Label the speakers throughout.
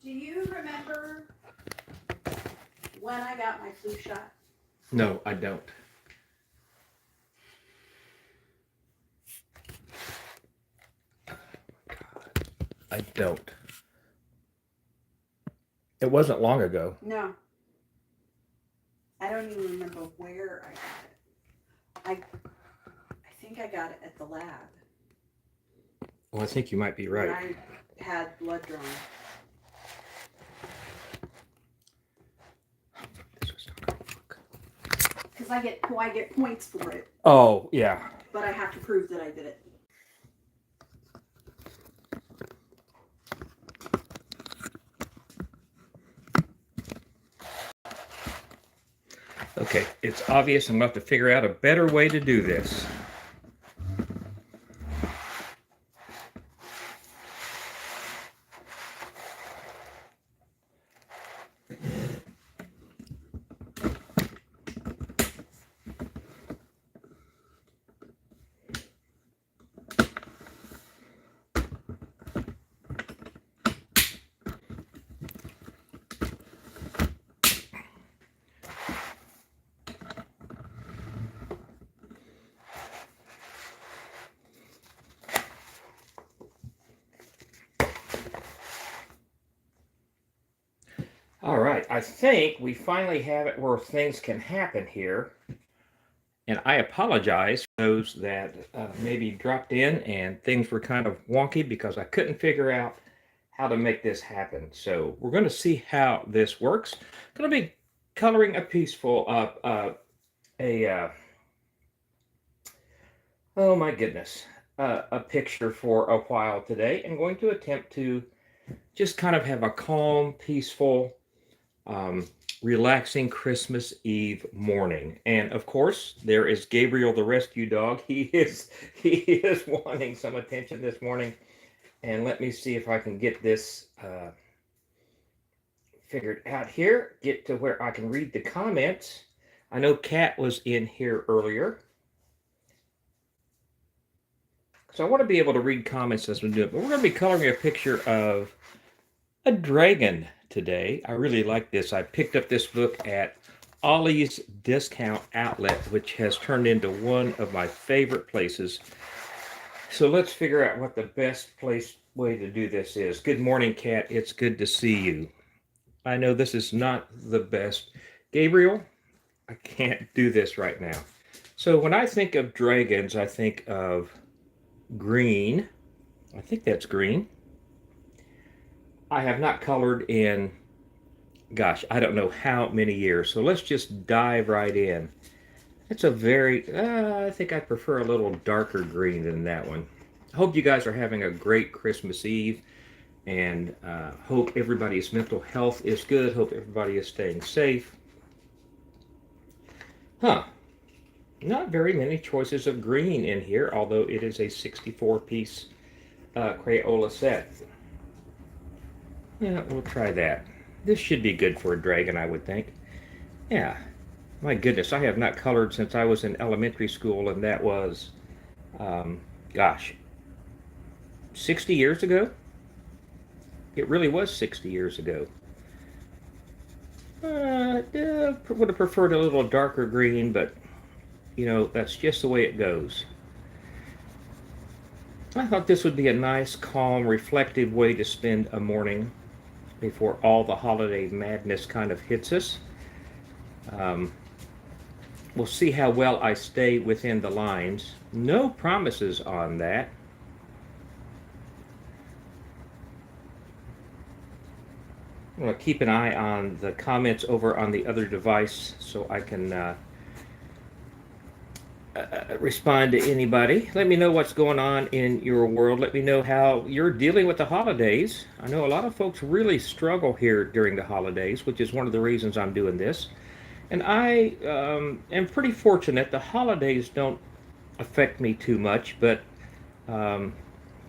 Speaker 1: Do you remember when I got my flu shot?
Speaker 2: No, I don't. I don't. It wasn't long ago.
Speaker 1: No. I don't even remember where I got it. I think I got it at the lab.
Speaker 2: Well, I think you might be right.
Speaker 1: When I had blood drawn. Because I get points for it.
Speaker 2: Oh, yeah.
Speaker 1: But I have to prove that I did it.
Speaker 2: Okay, it's obvious I'm going to have to figure out a better way to do this. All right, I think we finally have it where things can happen here. And I apologize for those that maybe dropped in and things were kind of wonky because I couldn't figure out how to make this happen. So we're going to see how this works. Going to be coloring a peaceful, oh my goodness, a picture for a while today. And going to attempt to just kind of have a calm, peaceful, relaxing Christmas Eve morning. And of course, there is Gabriel the rescue dog. He is wanting some attention this morning. And let me see if I can get this figured out here. Get to where I can read the comments. I know Kat was in here earlier. So I want to be able to read comments as we do it. But we're going to be coloring a picture of a dragon today. I really like this. I picked up this book at Ollie's Discount Outlet, which has turned into one of my favorite places. So let's figure out what the best way to do this is. Good morning, Kat. It's good to see you. I know this is not the best. Gabriel, I can't do this right now. So when I think of dragons, I think of green. I think that's green. I have not colored in, gosh, I don't know how many years. So let's just dive right in. It's a very, I think I prefer a little darker green than that one. I hope you guys are having a great Christmas Eve and hope everybody's mental health is good. Hope everybody is staying safe. Not very many choices of green in here, although it is a 64-piece Crayola set. Yeah, we'll try that. This should be good for a dragon, I would think. Yeah. My goodness, I have not colored since I was in elementary school, and that was, gosh, 60 years ago? It really was 60 years ago. Would have preferred a little darker green, but, you know, that's just the way it goes. I thought this would be a nice, calm, reflective way to spend a morning before all the holiday madness kind of hits us. We'll see how well I stay within the lines. No promises on that. I'm going to keep an eye on the comments over on the other device so I can respond to anybody. Let me know what's going on in your world. Let me know how you're dealing with the holidays. I know a lot of folks really struggle here during the holidays, which is one of the reasons I'm doing this. And I am pretty fortunate. The holidays don't affect me too much, but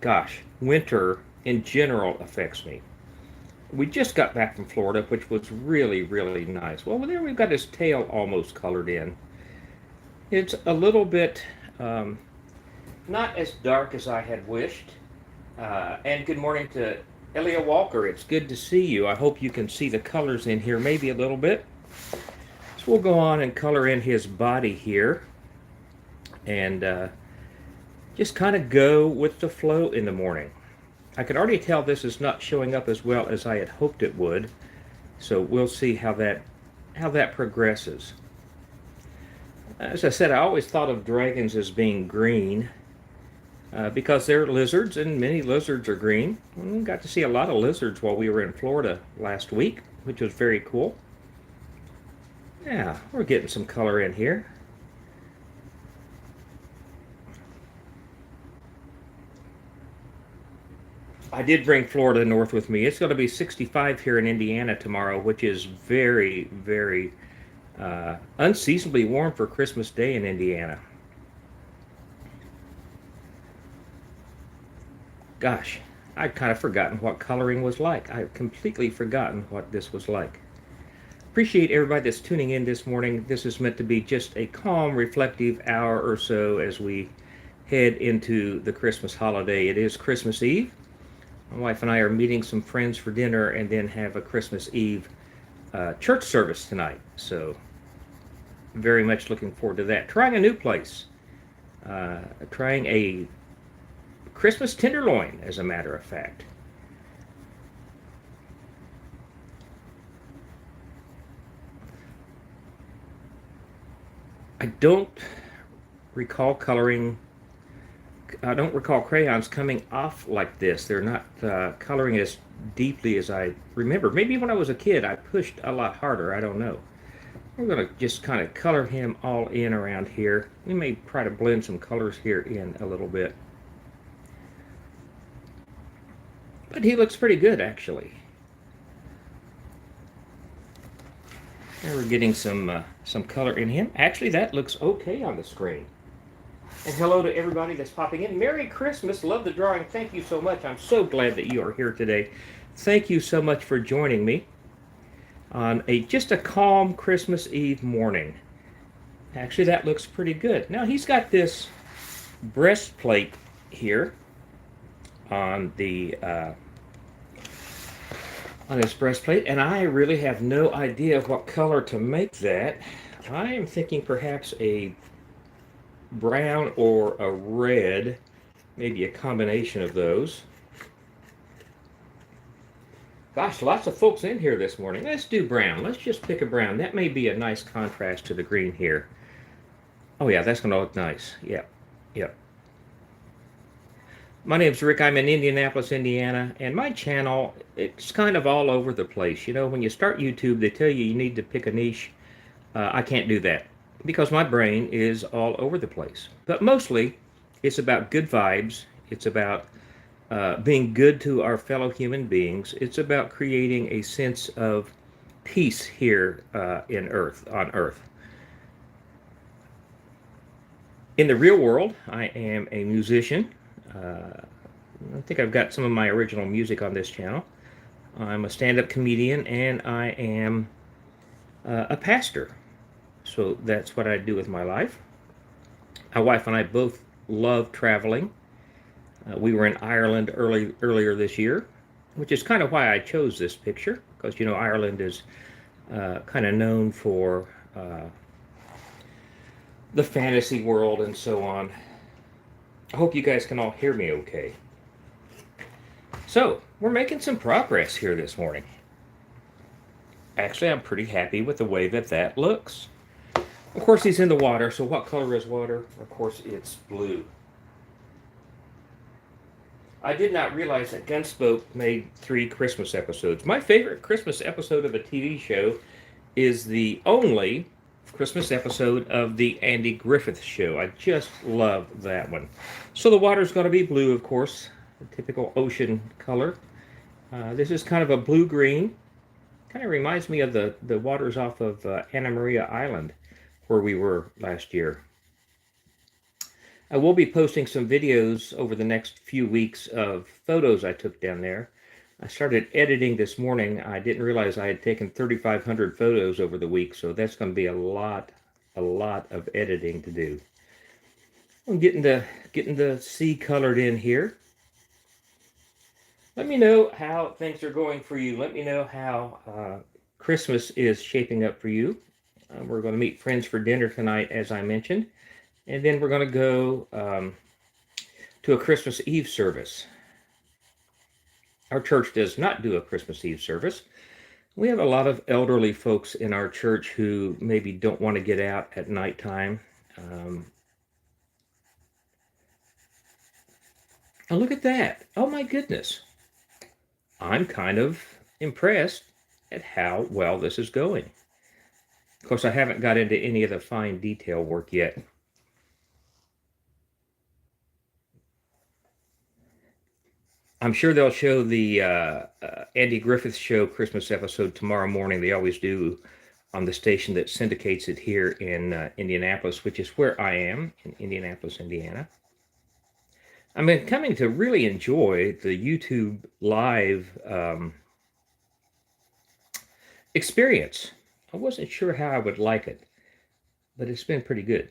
Speaker 2: gosh, winter in general affects me. We just got back from Florida, which was really, really nice. Well, there we've got his tail almost colored in. It's a little bit not as dark as I had wished. And good morning to Elia Walker, it's good to see you. I hope you can see the colors in here maybe a little bit. So we'll go on and color in his body here. And just kind of go with the flow in the morning. I can already tell this is not showing up as well as I had hoped it would. So we'll see how that progresses. As I said, I always thought of dragons as being green because they're lizards, and many lizards are green. We got to see a lot of lizards while we were in Florida last week, which was very cool. Yeah, we're getting some color in here. I did bring Florida north with me. It's going to be 65 here in Indiana tomorrow, which is very, very unseasonably warm for Christmas Day in Indiana. Gosh, I'd kind of forgotten what coloring was like. I've completely forgotten what this was like. Appreciate everybody that's tuning in this morning. This is meant to be just a calm, reflective hour or so as we head into the Christmas holiday. It is Christmas Eve. My wife and I are meeting some friends for dinner and then have a Christmas Eve church service tonight. So very much looking forward to that. Trying a new place. Trying a Christmas tenderloin, as a matter of fact. I don't recall crayons coming off like this. They're not coloring as deeply as I remember. Maybe when I was a kid, I pushed a lot harder. I don't know. We're going to just kind of color him all in around here. We may try to blend some colors here in a little bit. But he looks pretty good, actually. And we're getting some color in him. Actually, that looks okay on the screen. And hello to everybody that's popping in. Merry Christmas. Love the drawing. Thank you so much. I'm so glad that you are here today. Thank you so much for joining me on just a calm Christmas Eve morning. Actually, that looks pretty good. Now, he's got this breastplate here on his breastplate, and I really have no idea what color to make that. I am thinking perhaps a brown or a red, maybe a combination of those. Gosh, lots of folks in here this morning. Let's do brown. Let's just pick a brown. That may be a nice contrast to the green here. Oh yeah, that's going to look nice. Yep, yep. My name's Rick. I'm in Indianapolis, Indiana, and my channel, it's kind of all over the place. You know, when you start YouTube, they tell you need to pick a niche. I can't do that because my brain is all over the place. But mostly, it's about good vibes. It's about being good to our fellow human beings. It's about creating a sense of peace here on Earth. In the real world, I am a musician. I think I've got some of my original music on this channel. I'm a stand-up comedian, and I am a pastor. So that's what I do with my life. My wife and I both love traveling. We were in Ireland earlier this year, which is kind of why I chose this picture, because, you know, Ireland is kind of known for the fantasy world and so on. I hope you guys can all hear me okay. So, we're making some progress here this morning. Actually, I'm pretty happy with the way that looks. Of course, he's in the water, so what color is water? Of course, it's blue. I did not realize that Gunsmoke made 3 Christmas episodes. My favorite Christmas episode of a TV show is the only Christmas episode of the Andy Griffith Show. I just love that one. So the water's going to be blue, of course, the typical ocean color. This is kind of a blue-green. Kind of reminds me of the waters off of Anna Maria Island, where we were last year. I will be posting some videos over the next few weeks of photos I took down there. I started editing this morning. I didn't realize I had taken 3,500 photos over the week, so that's going to be a lot of editing to do. I'm getting the sea colored in here. Let me know how things are going for you. Let me know how Christmas is shaping up for you. We're going to meet friends for dinner tonight, as I mentioned, and then we're going to go to a Christmas Eve service. Our church does not do a Christmas Eve service. We have a lot of elderly folks in our church who maybe don't want to get out at nighttime. Oh, look at that. Oh, my goodness. I'm kind of impressed at how well this is going. Of course, I haven't got into any of the fine detail work yet. I'm sure they'll show the Andy Griffith Show Christmas episode tomorrow morning. They always do on the station that syndicates it here in Indianapolis, which is where I am, in Indianapolis, Indiana. I've been coming to really enjoy the YouTube live experience. I wasn't sure how I would like it, but it's been pretty good.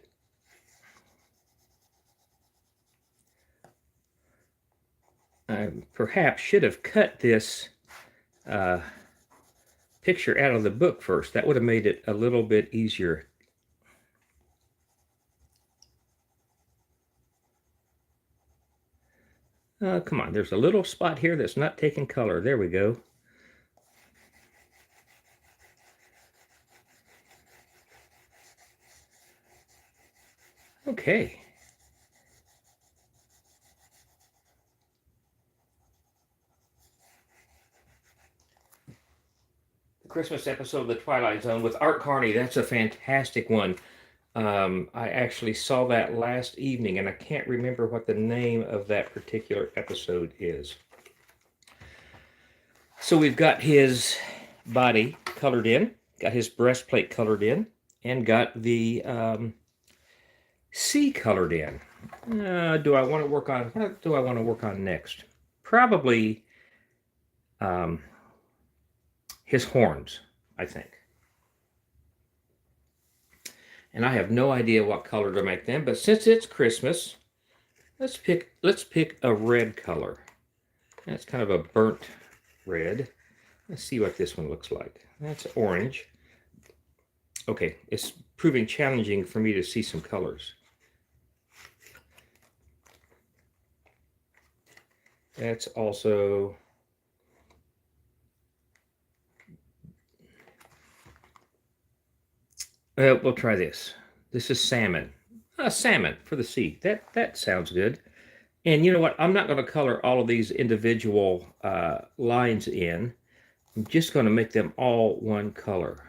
Speaker 2: I perhaps should have cut this picture out of the book first. That would have made it a little bit easier. Come on, there's a little spot here that's not taking color. There we go. Okay. The Christmas episode of The Twilight Zone with Art Carney. That's a fantastic one. I actually saw that last evening, and I can't remember what the name of that particular episode is. So we've got his body colored in, got his breastplate colored in, and got the sea colored in. What do I want to work on next? Probably his horns, I think. And I have no idea what color to make them, but since it's Christmas, let's pick a red color. That's kind of a burnt red. Let's see what this one looks like. That's orange. Okay, it's proving challenging for me to see some colors. That's also we'll try this. This is salmon. Salmon for the sea. That sounds good. And you know what? I'm not going to color all of these individual lines in. I'm just going to make them all one color.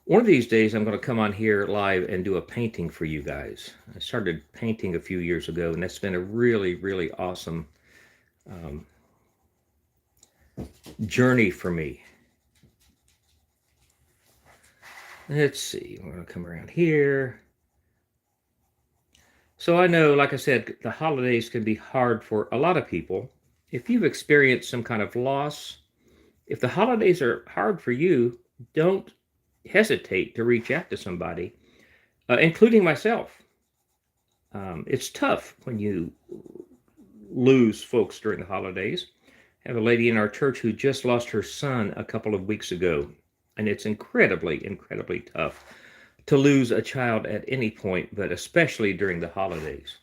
Speaker 2: One of these days, I'm going to come on here live and do a painting for you guys. I started painting a few years ago, and that's been a really, really awesome journey for me. Let's see. We're going to come around here. So I know, like I said, the holidays can be hard for a lot of people. If you've experienced some kind of loss, if the holidays are hard for you, don't hesitate to reach out to somebody, including myself. It's tough when you lose folks during the holidays. I have a lady in our church who just lost her son a couple of weeks ago, and it's incredibly, incredibly tough to lose a child at any point, but especially during the holidays.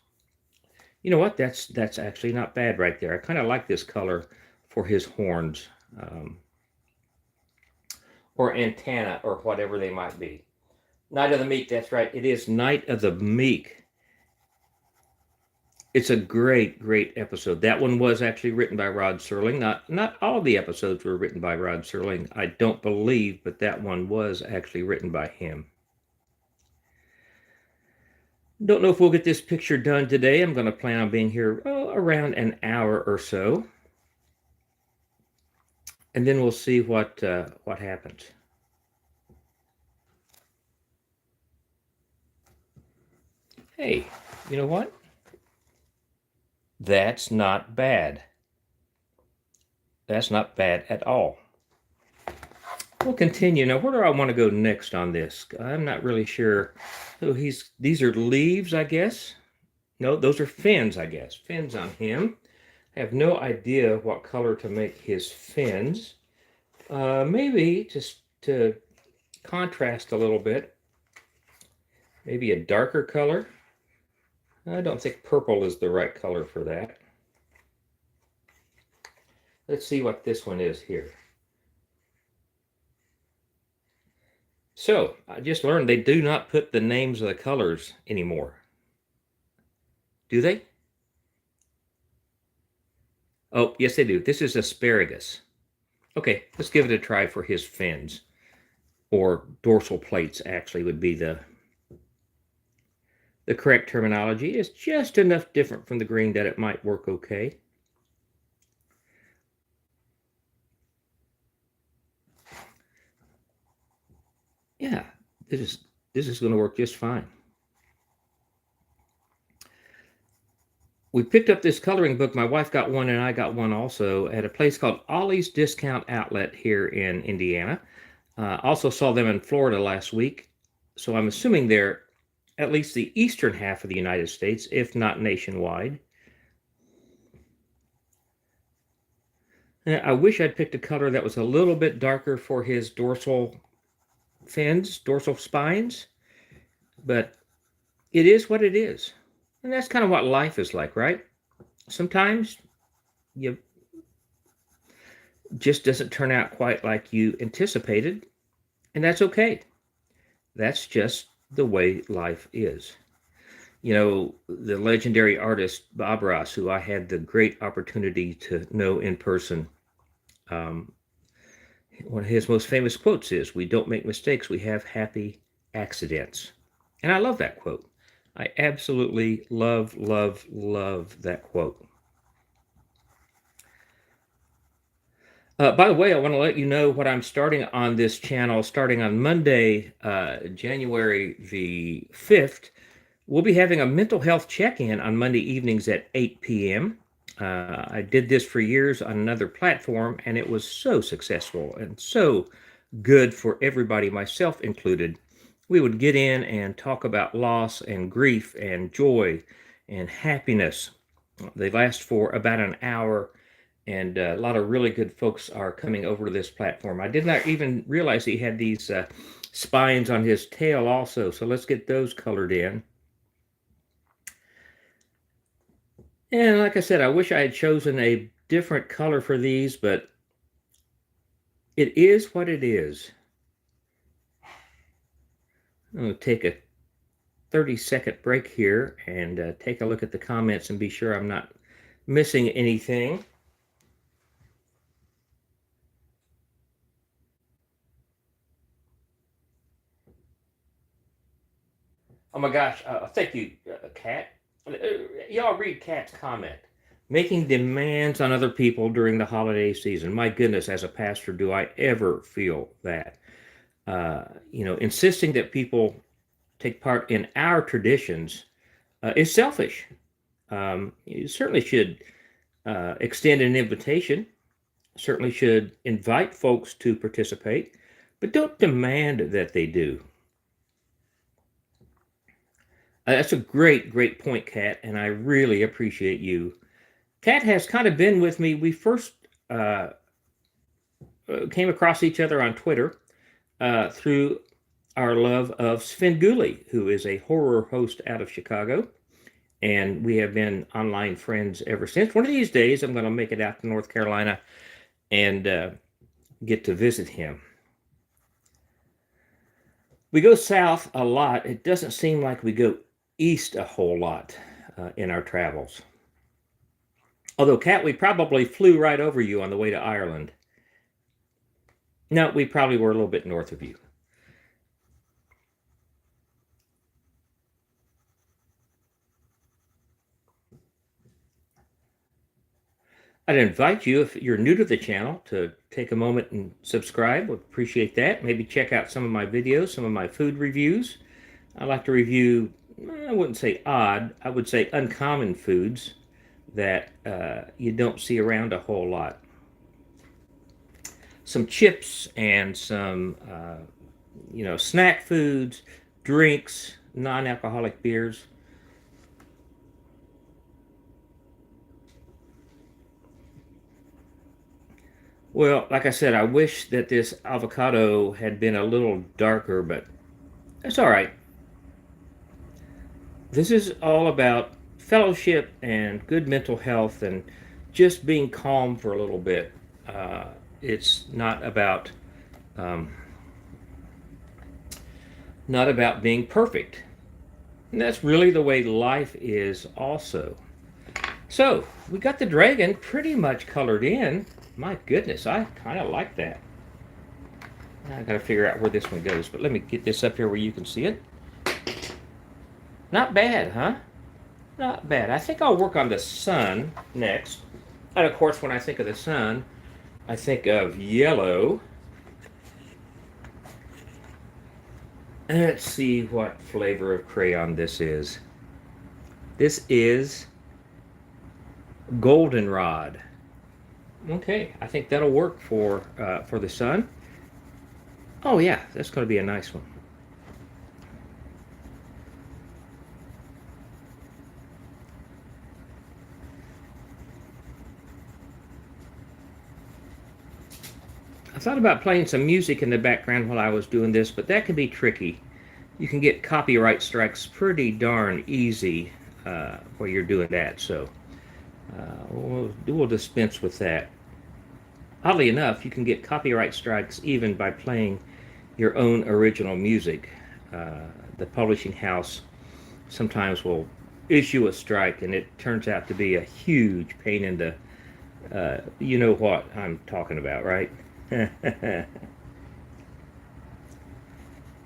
Speaker 2: You know what? That's actually not bad right there. I kind of like this color for his horns. Or antenna, or whatever they might be. Night of the Meek, that's right. It is Night of the Meek. It's a great, great episode. That one was actually written by Rod Serling. Not all the episodes were written by Rod Serling, I don't believe, but that one was actually written by him. Don't know if we'll get this picture done today. I'm going to plan on being here around an hour or so. And then we'll see what happens. Hey, you know what? That's not bad. That's not bad at all. We'll continue. Now, where do I want to go next on this? I'm not really sure. So these are leaves, I guess. No, those are fins, I guess. Fins on him. I have no idea what color to make his fins. Maybe just to contrast a little bit. Maybe a darker color. I don't think purple is the right color for that. Let's see what this one is here. So, I just learned they do not put the names of the colors anymore. Do they? Oh, yes, they do. This is asparagus. Okay, let's give it a try for his fins. Or dorsal plates, actually, would be the correct terminology. It's just enough different from the green that it might work okay. Yeah, this is going to work just fine. We picked up this coloring book. My wife got one and I got one also at a place called Ollie's Discount Outlet here in Indiana. Also saw them in Florida last week. So I'm assuming they're at least the eastern half of the United States, if not nationwide. And I wish I'd picked a color that was a little bit darker for his dorsal fins, dorsal spines, but it is what it is. And that's kind of what life is like, right? Sometimes you just doesn't turn out quite like you anticipated, and that's okay. That's just the way life is. You know, the legendary artist Bob Ross, who I had the great opportunity to know in person, one of his most famous quotes is, "We don't make mistakes, we have happy accidents." And I love that quote. I absolutely love that quote. By the way, I want to let you know what I'm starting on this channel starting on Monday, January the 5th. We'll be having a mental health check-in on Monday evenings at 8 p.m. I did this for years on another platform, and it was so successful and so good for everybody, myself included. We would get in and talk about loss and grief and joy and happiness. They last for about an hour, and a lot of really good folks are coming over to this platform. I did not even realize he had these spines on his tail also, so let's get those colored in. And like I said, I wish I had chosen a different color for these, but it is what it is. I'm going to take a 30-second break here and take a look at the comments and be sure I'm not missing anything. Oh my gosh, thank you, Kat. Y'all read Kat's comment. Making demands on other people during the holiday season. My goodness, as a pastor, do I ever feel that? Insisting that people take part in our traditions is selfish. You certainly should extend an invitation, certainly should invite folks to participate, but don't demand that they do. That's a great point, Kat, and I really appreciate you. Kat has kind of been with me. We first came across each other on Twitter through our love of Svengoolie, who is a horror host out of Chicago, and we have been online friends ever since. One of these days, I'm going to make it out to North Carolina and get to visit him. We go south a lot. It doesn't seem like we go east a whole lot in our travels. Although, Kat, we probably flew right over you on the way to Ireland. No, we probably were a little bit north of you. I'd invite you, if you're new to the channel, to take a moment and subscribe. Would appreciate that. Maybe check out some of my videos, some of my food reviews. I like to review, I wouldn't say odd, I would say uncommon foods that you don't see around a whole lot. Some chips and some, snack foods, drinks, non-alcoholic beers. Well, like I said, I wish that this avocado had been a little darker, but that's all right. This is all about fellowship and good mental health and just being calm for a little bit. It's um, not about being perfect. And that's really the way life is also. So we got the dragon pretty much colored in. My goodness, I kind of like that. Now I gotta figure out where this one goes, but let me get this up here where you can see it. Not bad, huh? Not bad. I think I'll work on the sun next. And of course, when I think of the sun, I think of yellow. And let's see what flavor of crayon this is. This is goldenrod. Okay, I think that'll work for the sun. Oh yeah, that's going to be a nice one. I thought about playing some music in the background while I was doing this, but that can be tricky. You can get copyright strikes pretty darn easy while you're doing that, so we'll dispense with that. Oddly enough, you can get copyright strikes even by playing your own original music. The publishing house sometimes will issue a strike, and it turns out to be a huge pain in the you know what I'm talking about, right?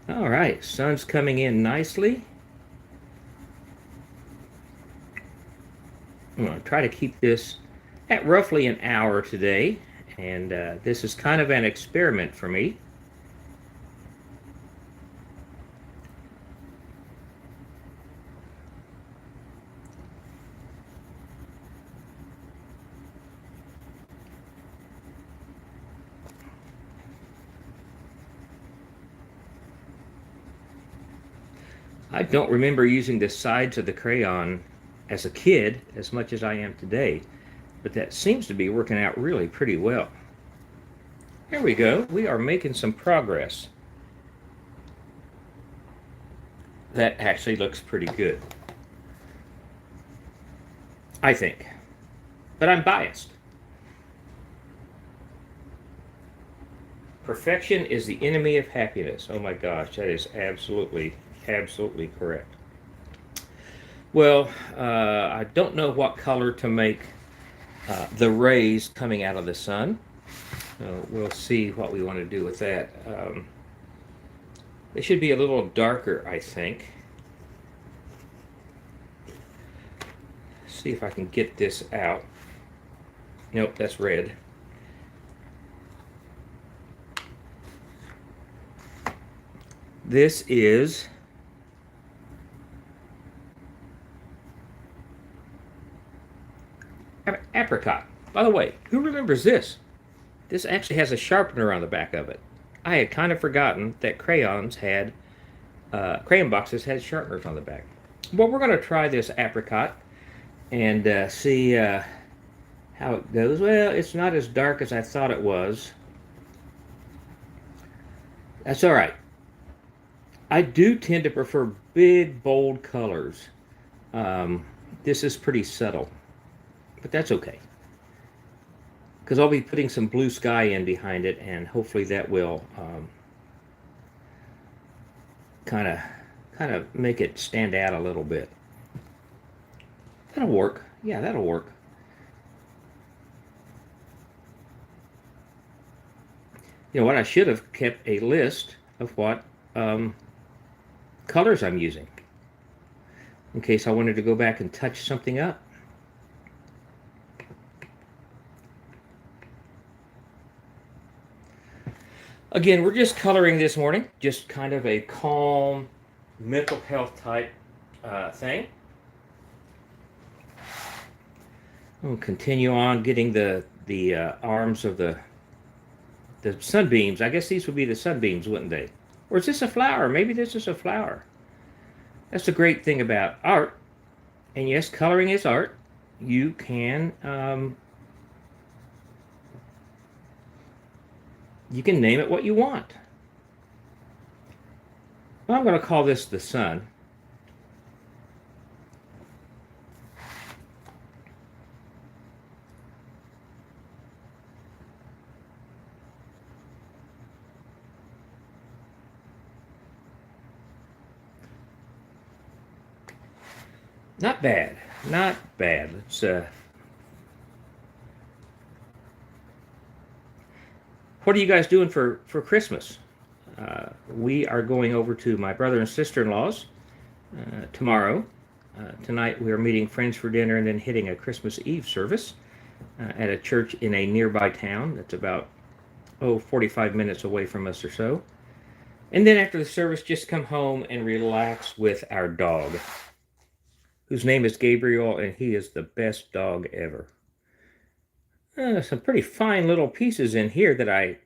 Speaker 2: All right, sun's coming in nicely. I'm going to try to keep this at roughly an hour today, and this is kind of an experiment for me. I don't remember using the sides of the crayon as a kid as much as I am today, but that seems to be working out really pretty well. There we go. We are making some progress. That actually looks pretty good, I think, but I'm biased. Perfection is the enemy of happiness. Oh my gosh, that is absolutely correct. Well, I don't know what color to make the rays coming out of the sun. We'll see what we want to do with that. They should be a little darker, I think. See if I can get this out. Nope, that's red. This is apricot. By the way, who remembers this? This actually has a sharpener on the back of it. I had kind of forgotten that crayon boxes had sharpeners on the back. Well, we're going to try this apricot and see how it goes. Well, it's not as dark as I thought it was. That's all right. I do tend to prefer big, bold colors. This is pretty subtle, but that's okay. Because I'll be putting some blue sky in behind it, and hopefully that will kind of make it stand out a little bit. That'll work. Yeah, that'll work. You know what? I should have kept a list of what colors I'm using in case I wanted to go back and touch something up. Again, we're just coloring this morning, just kind of a calm mental health type thing. We'll continue on getting the arms of the sunbeams. I guess these would be the sunbeams, wouldn't they? Or is this a flower? Maybe this is a flower. That's the great thing about art. And yes, coloring is art. You can You can name it what you want. Well, I'm going to call this the sun. Not bad. Not bad. Let's what are you guys doing for Christmas? We are going over to my brother and sister-in-law's tomorrow. Tonight we are meeting friends for dinner and then hitting a Christmas Eve service at a church in a nearby town that's about 45 minutes away from us or so. And then after the service, just come home and relax with our dog, whose name is Gabriel, and he is the best dog ever. Some pretty fine little pieces in here that I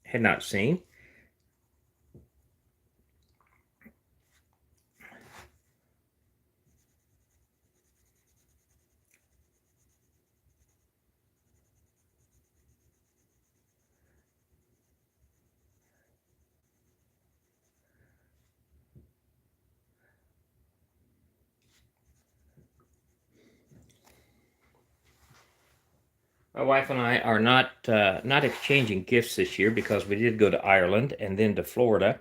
Speaker 2: had not seen. My wife and I are not exchanging gifts this year because we did go to Ireland and then to Florida.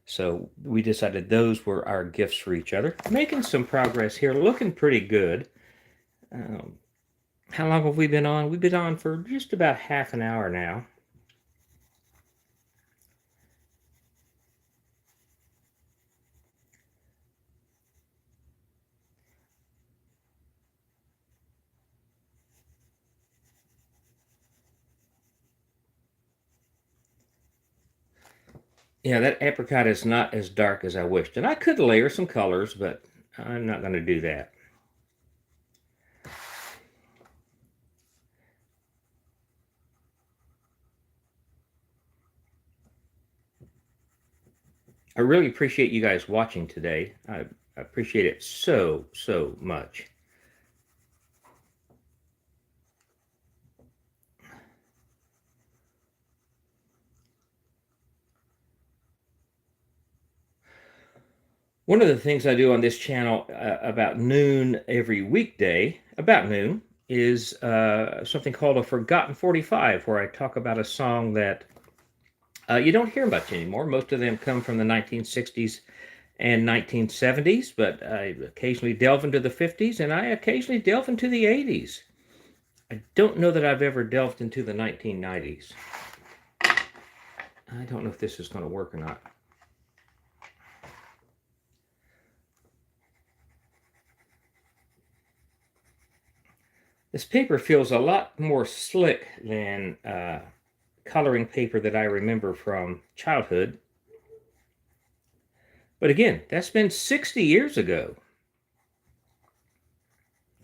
Speaker 2: So we decided those were our gifts for each other. Making some progress here, looking pretty good. How long have we been on? We've been on for just about half an hour now. Yeah, that apricot is not as dark as I wished. And I could layer some colors, but I'm not going to do that. I really appreciate you guys watching today. I appreciate it so, so much. One of the things I do on this channel about noon every weekday, about noon, is something called a Forgotten 45, where I talk about a song that you don't hear much anymore. Most of them come from the 1960s and 1970s, but I occasionally delve into the 50s, and I occasionally delve into the 80s. I don't know that I've ever delved into the 1990s. I don't know if this is going to work or not. This paper feels a lot more slick than coloring paper that I remember from childhood. But again, that's been 60 years ago.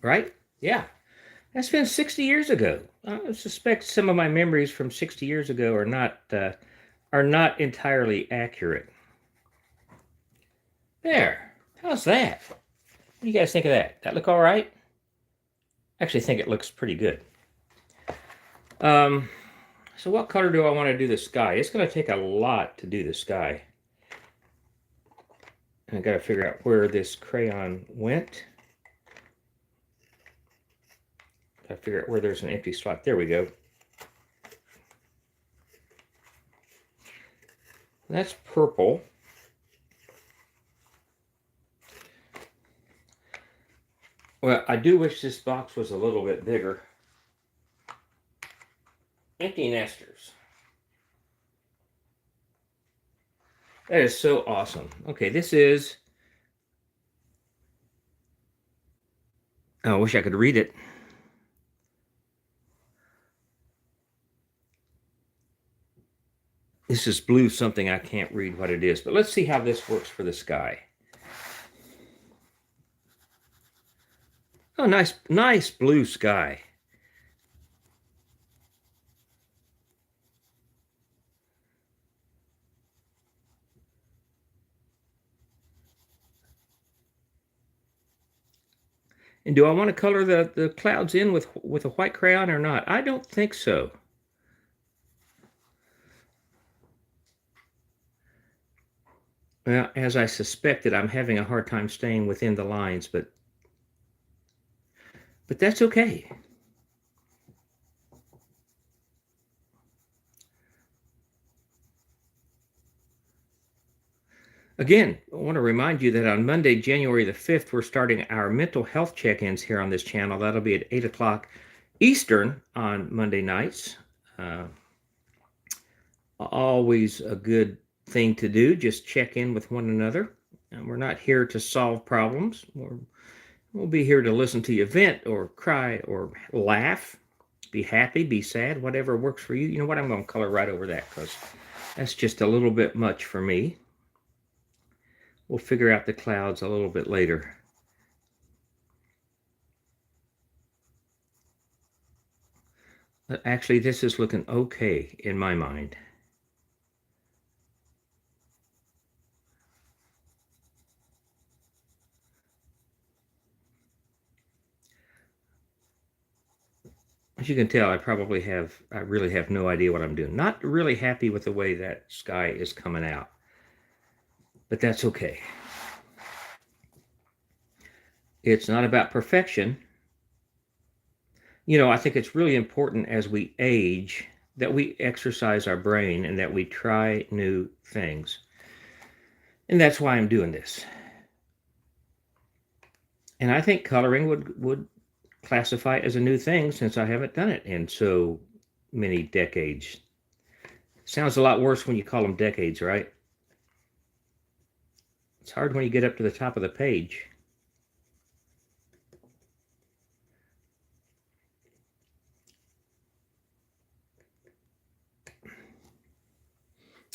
Speaker 2: Right? Yeah. That's been 60 years ago. I suspect some of my memories from 60 years ago are not entirely accurate. There. How's that? What do you guys think of that? That look all right? I actually think it looks pretty good. So what color do I want to do the sky? It's going to take a lot to do the sky. And I got to figure out where this crayon went. Got to figure out where there's an empty slot. There we go. That's purple. Well, I do wish this box was a little bit bigger. Empty nesters. That is so awesome. Okay, this is... Oh, I wish I could read it. This is blue something. I can't read what it is, but let's see how this works for the sky. Oh, nice blue sky. And do I want to color the clouds in with a white crayon or not? I don't think so. Well, as I suspected, I'm having a hard time staying within the lines, but that's okay. Again, I want to remind you that on Monday, January the 5th, we're starting our mental health check-ins here on this channel. That'll be at 8 o'clock Eastern on Monday nights. Always a good thing to do, just check in with one another. And we're not here to solve problems. We'll be here to listen to you vent or cry or laugh, be happy, be sad, whatever works for you. You know what? I'm going to color right over that because that's just a little bit much for me. We'll figure out the clouds a little bit later. But actually, this is looking okay in my mind. As you can tell, I really have no idea what I'm doing. Not really happy with the way that sky is coming out, but that's okay. It's not about perfection. You know, I think it's really important as we age that we exercise our brain and that we try new things. And that's why I'm doing this. And I think coloring would classify as a new thing since I haven't done it in so many decades. Sounds a lot worse when you call them decades, right? It's hard when you get up to the top of the page.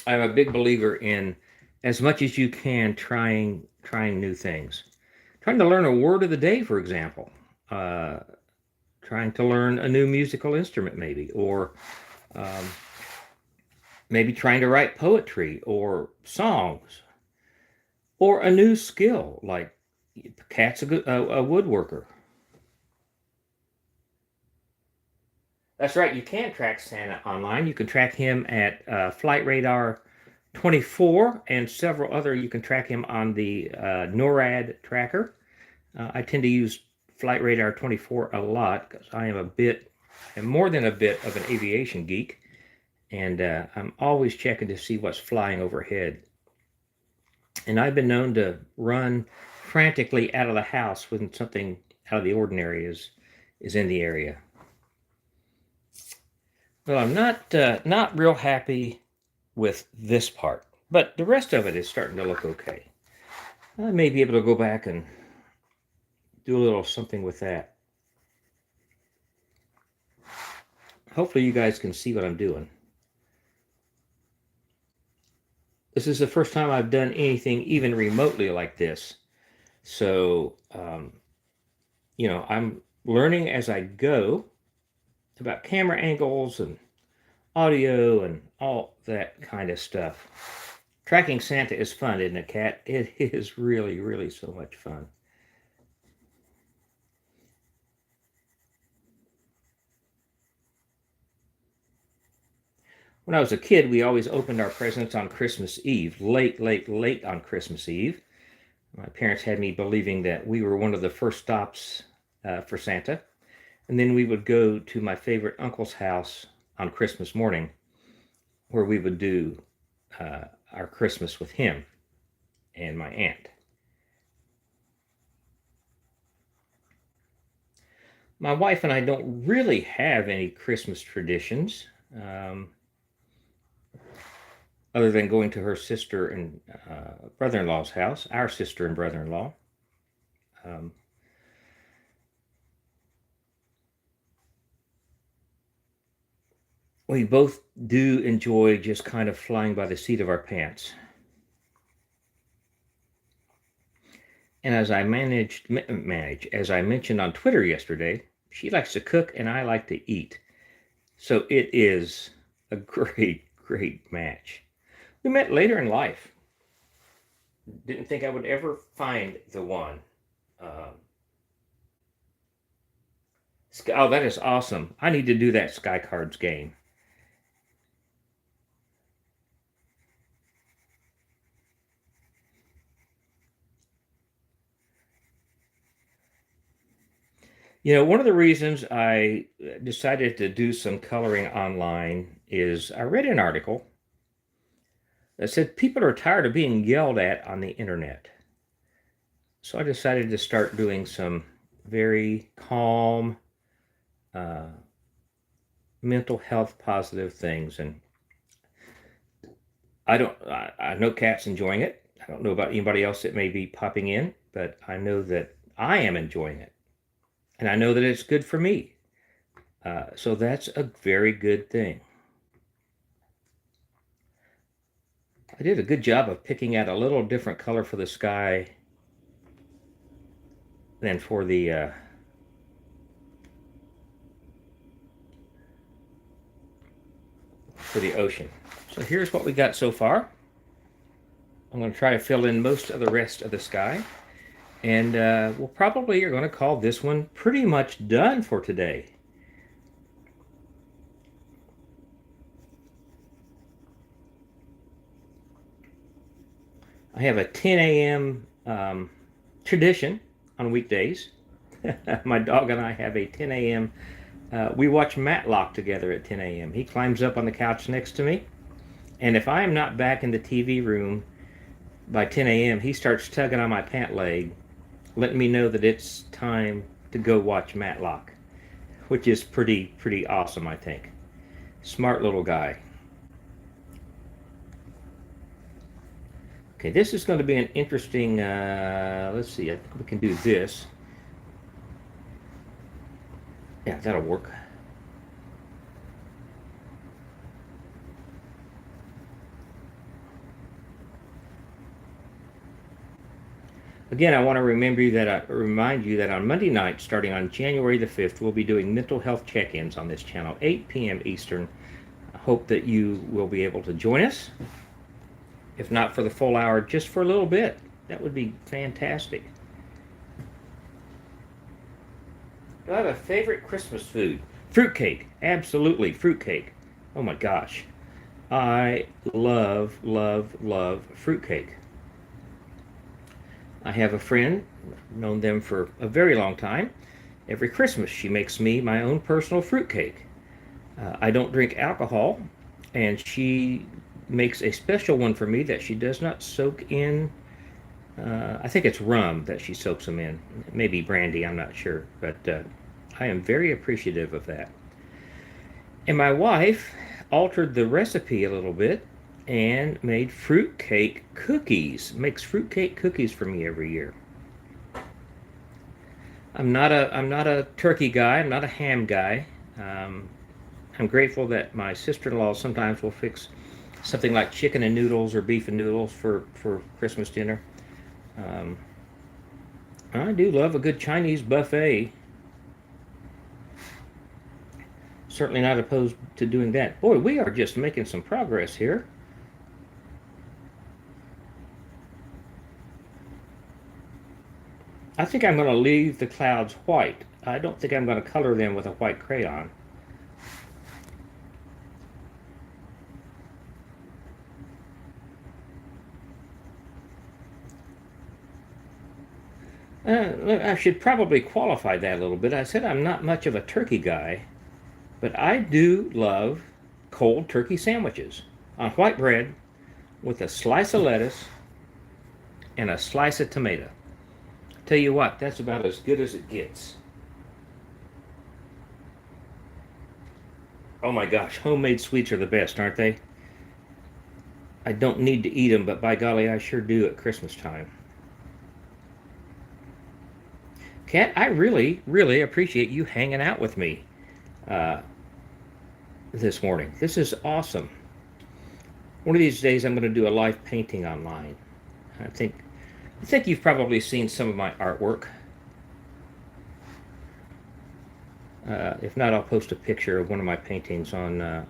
Speaker 2: I'm a big believer in, as much as you can, trying new things. Trying to learn a word of the day, for example. Trying to learn a new musical instrument, maybe, or maybe trying to write poetry or songs, or a new skill like Kat's a woodworker. That's right. You can track Santa online. You can track him at Flight Radar 24 and several other. You can track him on the NORAD tracker. I tend to use Flight Radar 24 a lot because I am more than a bit of an aviation geek, and I'm always checking to see what's flying overhead. And I've been known to run frantically out of the house when something out of the ordinary is in the area. Well, I'm not real happy with this part, but the rest of it is starting to look okay. I may be able to go back and do a little something with that. Hopefully you guys can see what I'm doing. This is the first time I've done anything even remotely like this. So, you know, I'm learning as I go about camera angles and audio and all that kind of stuff. Tracking Santa is fun, isn't it, Kat? It is really, really so much fun. When I was a kid, we always opened our presents on Christmas Eve, late on Christmas Eve. My parents had me believing that we were one of the first stops for Santa. And then we would go to my favorite uncle's house on Christmas morning, where we would do our Christmas with him and my aunt. My wife and I don't really have any Christmas traditions. Other than going to her sister and brother-in-law's house, our sister and brother-in-law. We both do enjoy just kind of flying by the seat of our pants. And as I as I mentioned on Twitter yesterday, she likes to cook and I like to eat. So it is a great match. We met later in life. Didn't think I would ever find the one. Oh, that is awesome. I need to do that Sky Cards game. One of the reasons I decided to do some coloring online is I read an article that said people are tired of being yelled at on the internet. So I decided to start doing some very calm, uh, mental health positive things. And I know Kat's enjoying it. I don't know about anybody else that may be popping in, but I know that I am enjoying it. And I know that it's good for me. So that's a very good thing. I did a good job of picking out a little different color for the sky than for the ocean. So here's what we got so far. I'm going to try to fill in most of the rest of the sky. And we'll probably are going to call this one pretty much done for today. I have a 10 a.m. Tradition on weekdays. My dog and I have a 10 a.m. We watch Matlock together at 10 a.m. He climbs up on the couch next to me. And if I am not back in the TV room by 10 a.m., he starts tugging on my pant leg, letting me know that it's time to go watch Matlock, which is pretty awesome, I think. Smart little guy. Okay, this is going to be an interesting, let's see, I think we can do this. Yeah, that'll work. Again, I want to remind you that on Monday night, starting on January the 5th, we'll be doing mental health check-ins on this channel, 8 p.m. Eastern. I hope that you will be able to join us. If not for the full hour, just for a little bit. That would be fantastic. Do I have a favorite Christmas food? Fruitcake. Absolutely, fruitcake. Oh my gosh. I love fruitcake. I have a friend, known them for a very long time. Every Christmas she makes me my own personal fruitcake. I don't drink alcohol, and she makes a special one for me that she does not soak in. I think it's rum that she soaks them in. Maybe brandy, I'm not sure. But I am very appreciative of that. And my wife altered the recipe a little bit and made fruitcake cookies. Makes fruitcake cookies for me every year. I'm not a turkey guy. I'm not a ham guy. I'm grateful that my sister-in-law sometimes will fix something like chicken and noodles or beef and noodles for Christmas dinner. I do love a good Chinese buffet. Certainly not opposed to doing that. Boy, we are just making some progress here. I think I'm going to leave the clouds white. I don't think I'm going to color them with a white crayon. I should probably qualify that a little bit. I said I'm not much of a turkey guy, but I do love cold turkey sandwiches on white bread with a slice of lettuce and a slice of tomato. Tell you what, that's about as good as it gets. Oh my gosh, homemade sweets are the best, aren't they? I don't need to eat them, but by golly, I sure do at Christmas time. Kat, I really appreciate you hanging out with me this morning. This is awesome. One of these days, I'm going to do a live painting online. I think you've probably seen some of my artwork. If not, I'll post a picture of one of my paintings on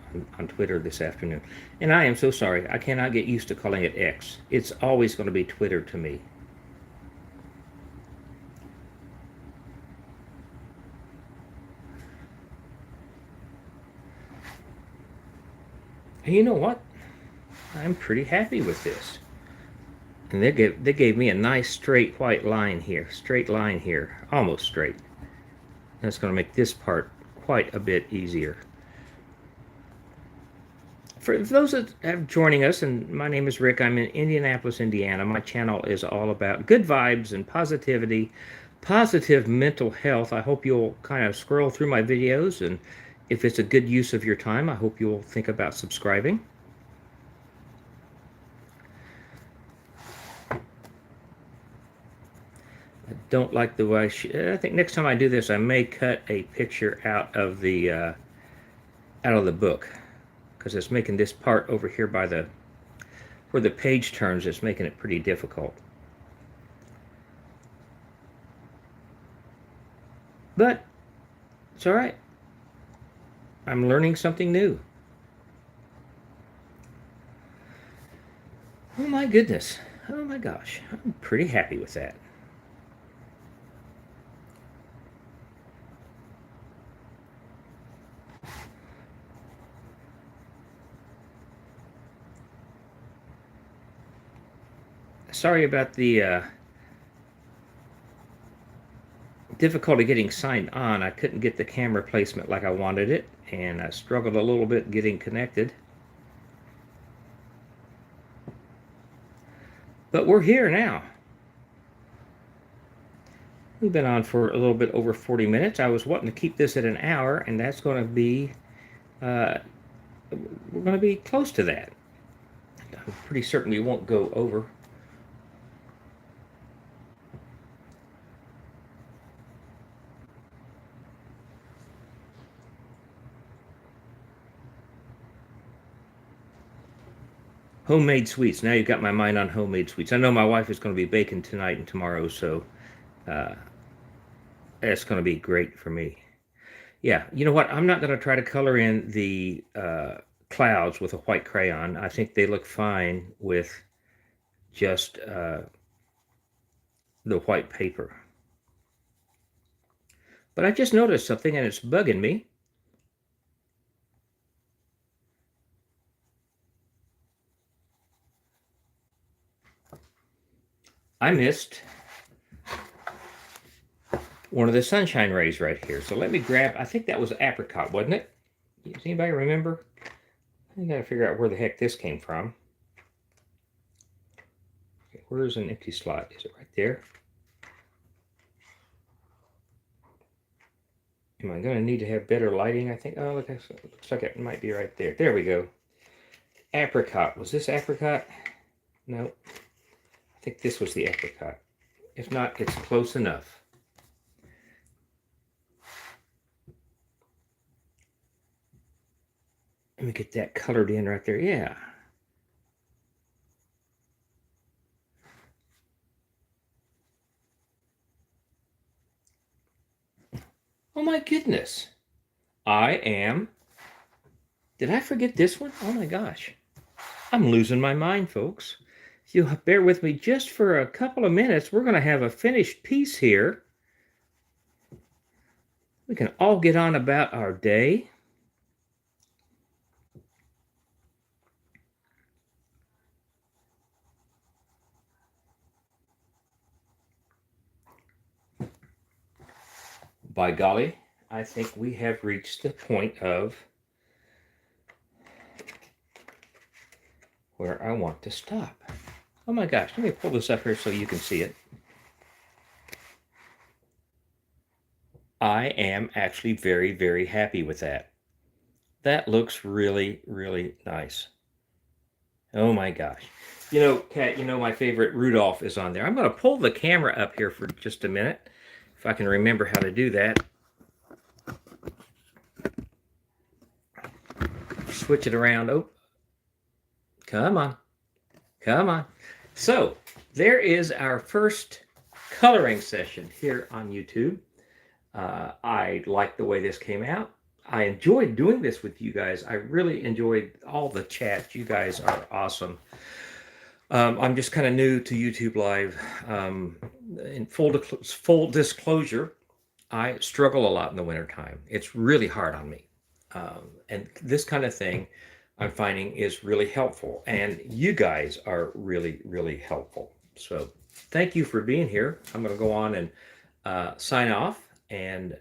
Speaker 2: Twitter this afternoon. And I am so sorry. I cannot get used to calling it X. It's always going to be Twitter to me. And you know what? I'm pretty happy with this. And they gave me a nice straight white line here. Straight line here. Almost straight. That's going to make this part quite a bit easier. For those that have joining us, and my name is Rick, I'm in Indianapolis, Indiana. My channel is all about good vibes and positivity, positive mental health. I hope you'll kind of scroll through my videos, and if it's a good use of your time, I hope you'll think about subscribing. I don't like the way I think next time I do this, I may cut a picture out of the book, because it's making this part over here by where the page turns, it's making it pretty difficult. But it's all right. I'm learning something new. Oh my goodness. Oh my gosh. I'm pretty happy with that. Sorry about the difficulty getting signed on. I couldn't get the camera placement like I wanted it, and I struggled a little bit getting connected. But we're here now. We've been on for a little bit over 40 minutes. I was wanting to keep this at an hour, and that's going to be, we're going to be close to that. I'm pretty certain we won't go over. Homemade sweets. Now you've got my mind on homemade sweets. I know my wife is going to be baking tonight and tomorrow, so that's going to be great for me. Yeah, you know what? I'm not going to try to color in the clouds with a white crayon. I think they look fine with just the white paper. But I just noticed something, and it's bugging me. I missed one of the sunshine rays right here. So let me grab, I think that was apricot, wasn't it? Does anybody remember? I got to figure out where the heck this came from. Okay, where's an empty slot? Is it right there? Am I going to need to have better lighting? I think, oh, look, it looks like it might be right there. There we go. Apricot. Was this apricot? No. I think this was the apricot. If not, it's close enough. Let me get that colored in right there. Yeah. Oh my goodness. Did I forget this one? Oh my gosh. I'm losing my mind, folks. If you'll bear with me just for a couple of minutes, we're going to have a finished piece here. We can all get on about our day. By golly, I think we have reached the point of where I want to stop. Oh my gosh, let me pull this up here so you can see it. I am actually very, very happy with that. That looks really, really nice. Oh my gosh. You know, Kat, you know my favorite Rudolph is on there. I'm going to pull the camera up here for just a minute, if I can remember how to do that. Switch it around. Oh, come on. Come on. So, there is our first coloring session here on YouTube. I like the way this came out. I enjoyed doing this with you guys. I really enjoyed all the chats. You guys are awesome. I'm just kind of new to YouTube Live. In full disclosure, I struggle a lot in the wintertime. It's really hard on me. And this kind of thing I'm finding is really helpful. And you guys are really, really helpful. So thank you for being here. I'm going to go on and sign off. And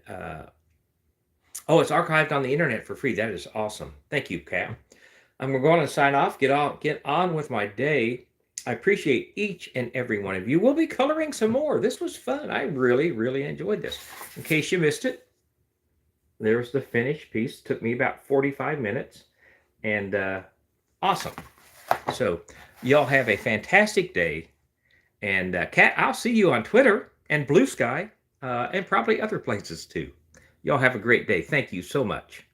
Speaker 2: Oh, it's archived on the internet for free. That is awesome. Thank you, Kat. I'm going to sign off, get on with my day. I appreciate each and every one of you. We'll be coloring some more. This was fun. I really, really enjoyed this. In case you missed it, there's the finished piece. Took me about 45 minutes, and awesome. So y'all have a fantastic day. And Kat, I'll see you on Twitter and Blue Sky and probably other places too. Y'all have a great day. Thank you so much.